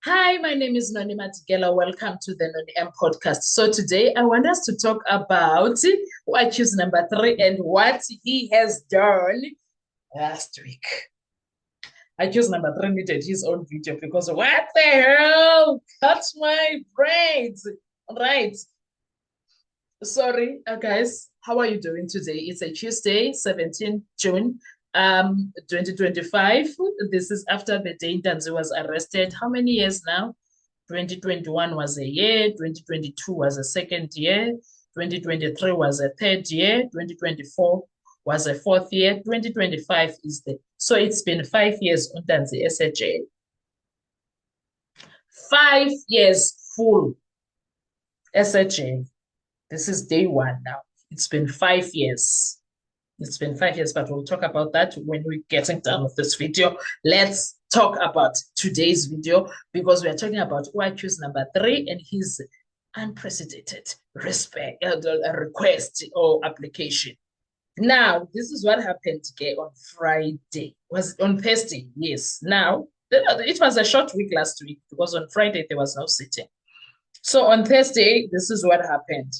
Hi, my name is Noni Matigela. Welcome to the Noni M podcast. So today I want us to talk about why choose number three and what he has done last week. I choose number three needed his own video because what the hell? Cut my brains. All right. Sorry, guys. How are you doing today? It's a Tuesday, 17 June, 2025. This is after the day Ntanzi was arrested. How many years now? 2021 was a year, 2022 was a second year, 2023 was a third year, 2024 was a fourth year, 2025 is the so it's been 5 years Ntanzi SHA. 5 years full SHA. This is day one now. It's been 5 years. It's been 5 years, but we'll talk about that when we're getting done with this video. Let's talk about today's video because we are talking about why choose number three and his unprecedented request or application. Now, this is what happened on Friday. Was it on Thursday? Yes. Now, it was a short week last week because on Friday there was no sitting. So on Thursday, this is what happened.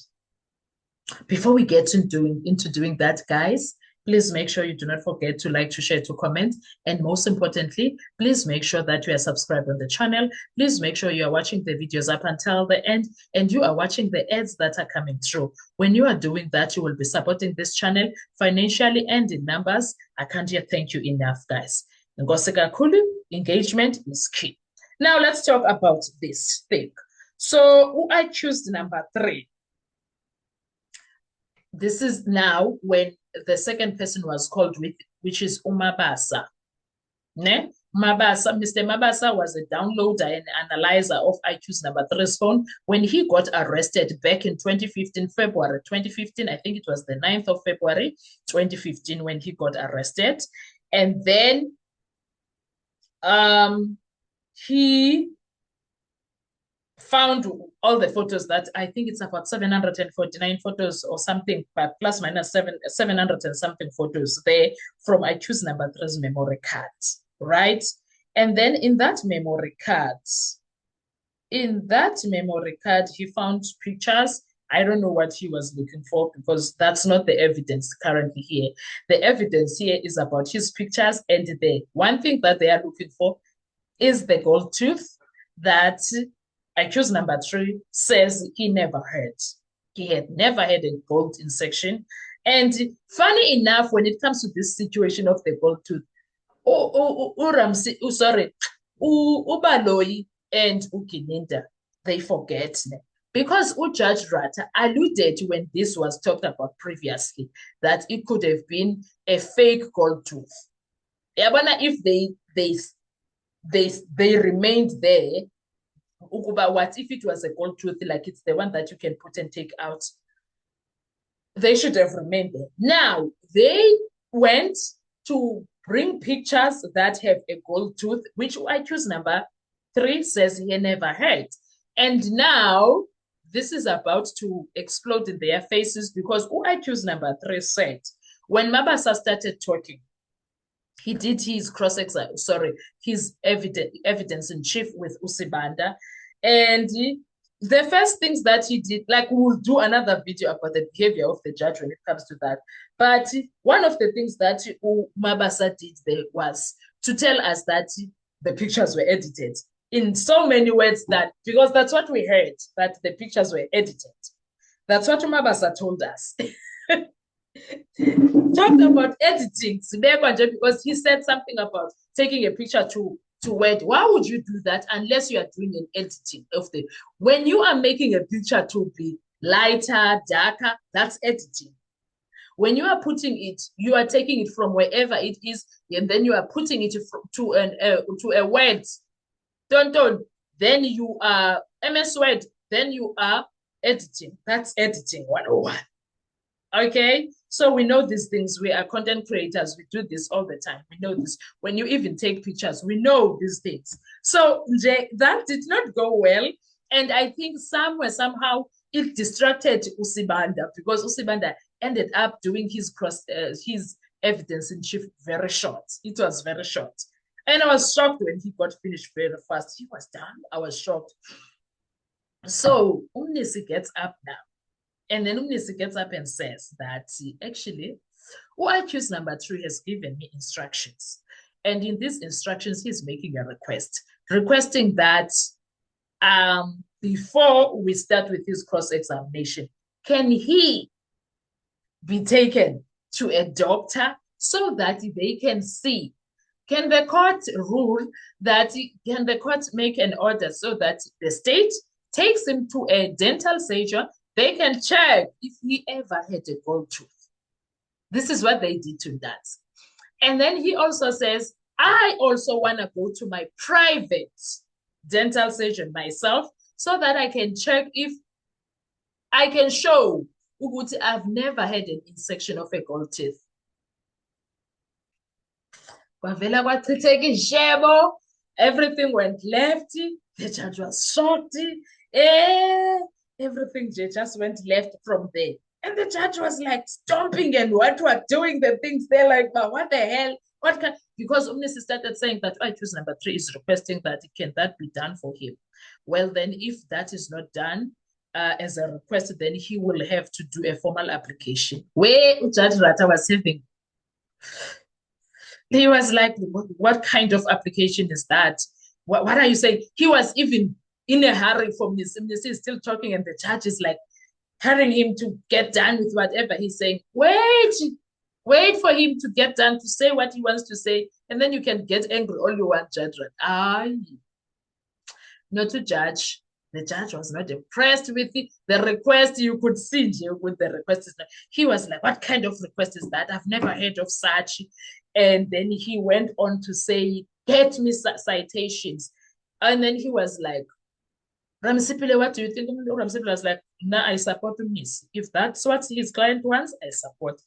Before we get into doing that, guys, please make sure you do not forget to like, to share, to comment. And most importantly, please make sure that you are subscribed on the channel. Please make sure you are watching the videos up until the end and you are watching the ads that are coming through. When you are doing that, you will be supporting this channel financially and in numbers. I can't yet thank you enough, guys. Engagement is key. Now let's talk about this thing. So I choose number three. This is now when the second person was called with, which is uMabasa. Ne? Mr. Mabasa was a downloader and analyzer of iChoose number three's phone when he got arrested back in 2015, February 2015. I think it was the 9th of February 2015 when he got arrested. And then he found all the photos that I think it's about 749 photos or something, but plus minus 700 and something photos there from iChoose number three's memory card, right? And then in that memory card, he found pictures. I don't know what he was looking for because that's not the evidence currently here. The evidence here is about his pictures, and the one thing that they are looking for is the gold tooth that iChoose number three says he never had. He had never had a gold insection. And funny enough, when it comes to this situation of the gold tooth, Ubaloyi and Ukininda, they forget. Because Judge Rata alluded when this was talked about previously that it could have been a fake gold tooth. If they remained there, what if it was a gold tooth, like it's the one that you can put and take out? They should have remained there. Now, they went to bring pictures that have a gold tooth, which iChoose number three says he never had. And now, this is about to explode in their faces because iChoose number three said, when Mabasa started talking, he did his his evidence in chief with Usibanda. And the first things that he did, like we'll do another video about the behavior of the judge when it comes to that. But one of the things that Mabasa did there was to tell us that the pictures were edited in so many words that, because that's what we heard, that the pictures were edited. That's what Mabasa told us. Talked about editing because he said something about taking a picture to Word. Why would you do that unless you are doing an editing of the when you are making a picture to be lighter, darker, that's editing. When you are putting it, you are taking it from wherever it is, and then you are putting it to a word. Don't. Then you are MS Word. Then you are editing. That's editing 101. Okay, so we know these things. We are content creators. We do this all the time. We know this. When you even take pictures, we know these things. So that did not go well. And I think somehow it distracted Usibanda because Usibanda ended up doing his evidence in chief very short. It was very short. And I was shocked when he got finished very fast. He was done. I was shocked. So Umnisi gets up now. And then Umnisi gets up and says that actually, accused number 3 has given me instructions. And in these instructions, he's making a request, requesting that before we start with his cross-examination, can he be taken to a doctor so that they can see? Can the court rule that, can the court make an order so that the state takes him to a dental surgeon? They can check if he ever had a gold tooth. This is what they did to that. And then he also says, I also want to go to my private dental surgeon myself so that I can check if I can show I've never had an insection of a gold tooth. Everything went left. The judge was shocked. Everything just went left from there. And the judge was like stomping and what were doing the things. They're like, but what the hell? What can, because Umnisi started saying that accused number 3 is requesting that can that be done for him. Well, then if that is not done as a request, then he will have to do a formal application. Where Judge Rata was having, he was like, what kind of application is that? What are you saying? He was even in a hurry for Umnisi. Umnisi is still talking and the judge is like hurrying him to get done with whatever he's saying. Wait for him to get done to say what he wants to say, and then you can get angry all you want, Judge. Not to judge. The judge was not impressed with the request. You could see with the request. He was like, what kind of request is that? I've never heard of such. And then he went on to say, get me citations. And then he was like, Ramsipile, what do you think? Ramsipile was like, nah, I support Miss. If that's what his client wants, I support.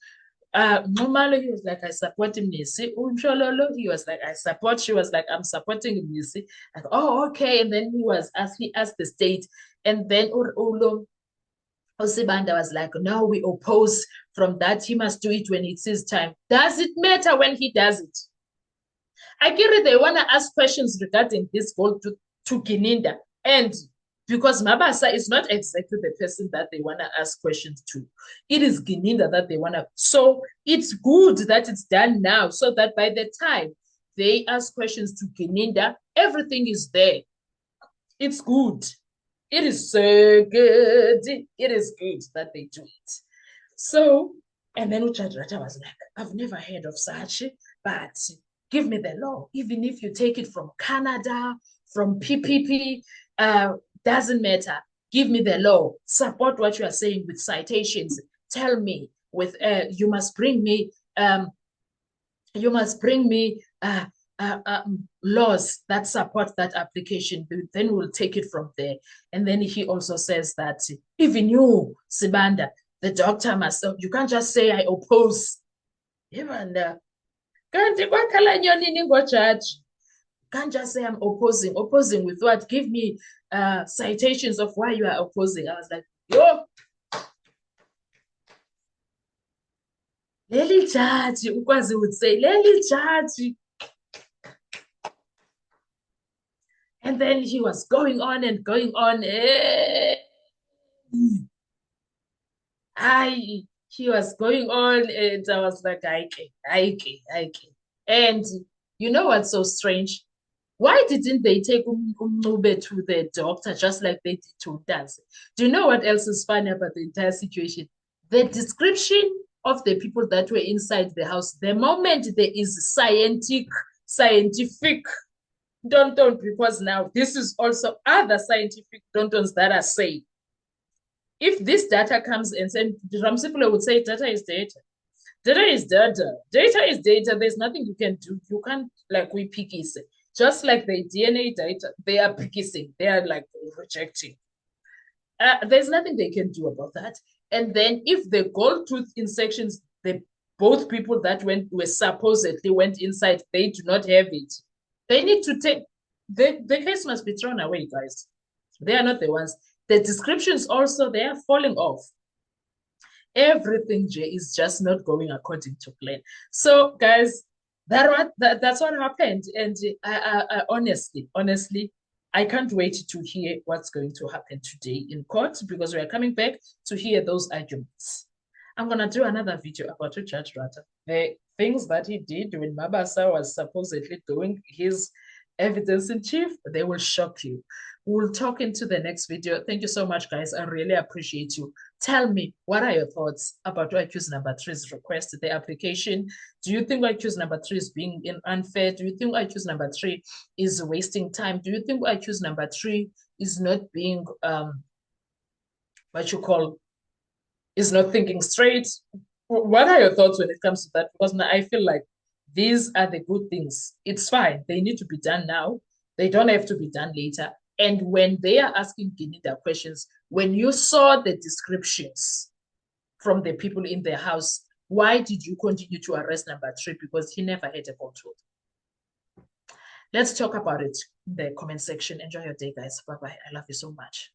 Normally, he was like, I support Missy. He was like, I support. She was like, I'm supporting Missy. Like, oh, okay. And then he asked the state. And then Osibanda was like, no, we oppose from that. He must do it when it's his time. Does it matter when he does it? I get it. They want to ask questions regarding this goal to Gininda. And because Mabasa is not exactly the person that they want to ask questions to. It is Gininda that they want to. So it's good that it's done now so that by the time they ask questions to Gininda, everything is there. It's good. It is so good. It is good that they do it. So, and then Uchadrata was like, I've never heard of such, but give me the law. Even if you take it from Canada, from PPP, doesn't matter. Give me the law. Support what you are saying with citations. Tell me with you must bring me laws that support that application. Then we'll take it from there. And then he also says that even you, Sibanda, the doctor must. You can't just say I oppose. Even can't just say I'm opposing. Opposing with what? Give me citations of why you are opposing. I was like, yo, Leli Jaji, Ukwazi would say, Leli Jaji. And then he was going on and going on. He was going on, and I was like, I. And you know what's so strange? Why didn't they take Umnube to the doctor just like they did to Dancy? Do you know what else is funny about the entire situation? The description of the people that were inside the house, the moment there is scientific, don't, because now this is also other scientific don't that are saying, if this data comes and some people would say data is data. Data is data. Data is data. There's nothing you can do. You can't, like we picky say. Just like the DNA data, they are picking, they are like rejecting. There's nothing they can do about that. And then if the gold tooth insections, both people that were supposedly went inside, they do not have it. They need to take, the case must be thrown away, guys. They are not the ones. The descriptions also, they are falling off. Everything, Jay, is just not going according to plan. So, guys, That's what happened. And I honestly, I can't wait to hear what's going to happen today in court because we are coming back to hear those arguments. I'm gonna do another video about Judge Ratta. The things that he did when Mabasa was supposedly doing his evidence in chief, they will shock you. We'll talk into the next video. Thank you so much, guys. I really appreciate you. Tell me, what are your thoughts about accused number 3's request, the application? Do you think accused number 3 is being unfair? Do you think accused number 3 is wasting time? Do you think accused number 3 is not being, what you call, is not thinking straight? What are your thoughts when it comes to that? Because now I feel like these are the good things. It's fine. They need to be done now. They don't have to be done later. And when they are asking Ginida questions, when you saw the descriptions from the people in their house, why did you continue to arrest number 3? Because he never had a control. Let's talk about it in the comment section. Enjoy your day, guys. Bye-bye. I love you so much.